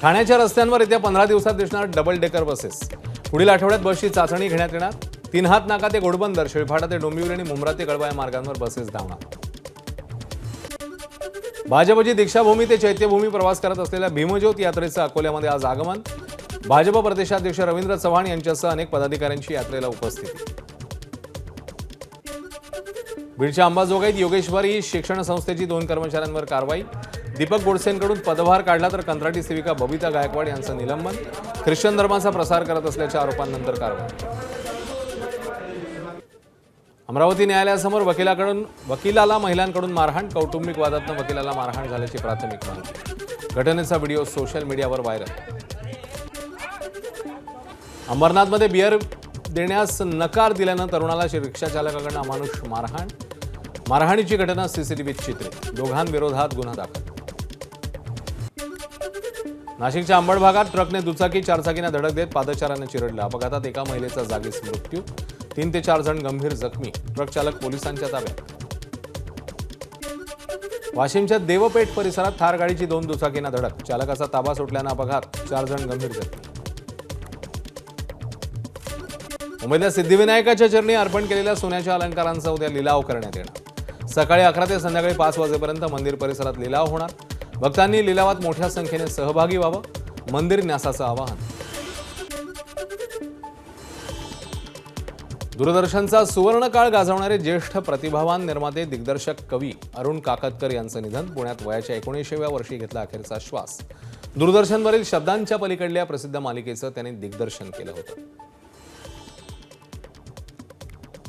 ठाण्याच्या रस्त्यांवर येत्या 15 दिवसात दिसणार डबल डेकर बसेस। पुढील आठवड्यात बसची चाचणी घेण्यात येणार। 3 हात नाका ते घोडबंदर, शिळफाटा ते डोंबिवली आणि मुंब्रा ते कळवा या मार्गांवर बसेस धावणार। भाजपची दीक्षाभूमी ते चैत्यभूमी प्रवास करत असलेल्या भीमज्योत यात्रेचं अकोल्यामध्ये आज आगमन। भाजप प्रदेशाध्यक्ष रवींद्र चव्हाण यांच्यासह अनेक पदाधिकाऱ्यांची यात्रेला उपस्थिती। बीडच्या अंबाजोगाईत योगेश्वरी शिक्षण संस्थेची 2 कर्मचाऱ्यांवर कारवाई। दीपक गोडसेंकडून पदभार काढला तर कंत्राटी सेविका बबिता गायकवाड यांचं निलंबन। ख्रिश्चन धर्माचा प्रसार करत असल्याच्या आरोपांनंतर कारवाई। अमरावती न्यायालयासमोर वकिलाला महिलांकडून मारहाण। कौटुंबिक वादातून वकिलाला मारहाण झाल्याची प्राथमिक माहिती। घटनेचा व्हिडिओ सोशल मीडियावर व्हायरल। अंबरनाथमध्ये बियर देण्यास नकार दिल्यानं तरुणाला रिक्षा चालकाकडून अमानुष मारहाण। मारहाणीची घटना सीसीटीव्हीत चित्रित। दोघांविरोधात गुन्हा दाखल। नाशिकच्या अंबड भागात ट्रकने दुचाकी चारचाकींना धडक देत पादचाऱ्याने चिरडलं। अपघातात एका महिलेचा जागीच मृत्यू। 3 ते 4 जण गंभीर जखमी। ट्रक चालक पोलिसांच्या ताब्यात। वाशिमच्या देवपेठ परिसरात थार गाडीची 2 दुचाकींना धडक। चालकाचा ताबा सुटल्यानं अपघात। 4 जण गंभीर जखमी। मुंबईतल्या सिद्धिविनायकाच्या चरणी अर्पण केलेल्या सोन्याच्या अलंकारांचा उद्या लिलाव करण्यात येणार। सकाळी 11 ते संध्याकाळी 5 वाजेपर्यंत मंदिर परिसरात लिलाव होणार। भक्तांनी लिलावात मोठ्या संख्येने सहभागी व्हावं, मंदिर न्यासाचं आवाहन। दूरदर्शनचा सुवर्णकाळ गाजवणारे ज्येष्ठ प्रतिभावान निर्माते, दिग्दर्शक, कवी अरुण काकतकर यांचं निधन। पुण्यात वयाच्या 19व्या वर्षी घेतला अखेरचा श्वास। दूरदर्शनवरील शब्दांच्या पलीकडल्या प्रसिद्ध मालिकेचं त्यांनी दिग्दर्शन केलं होतं।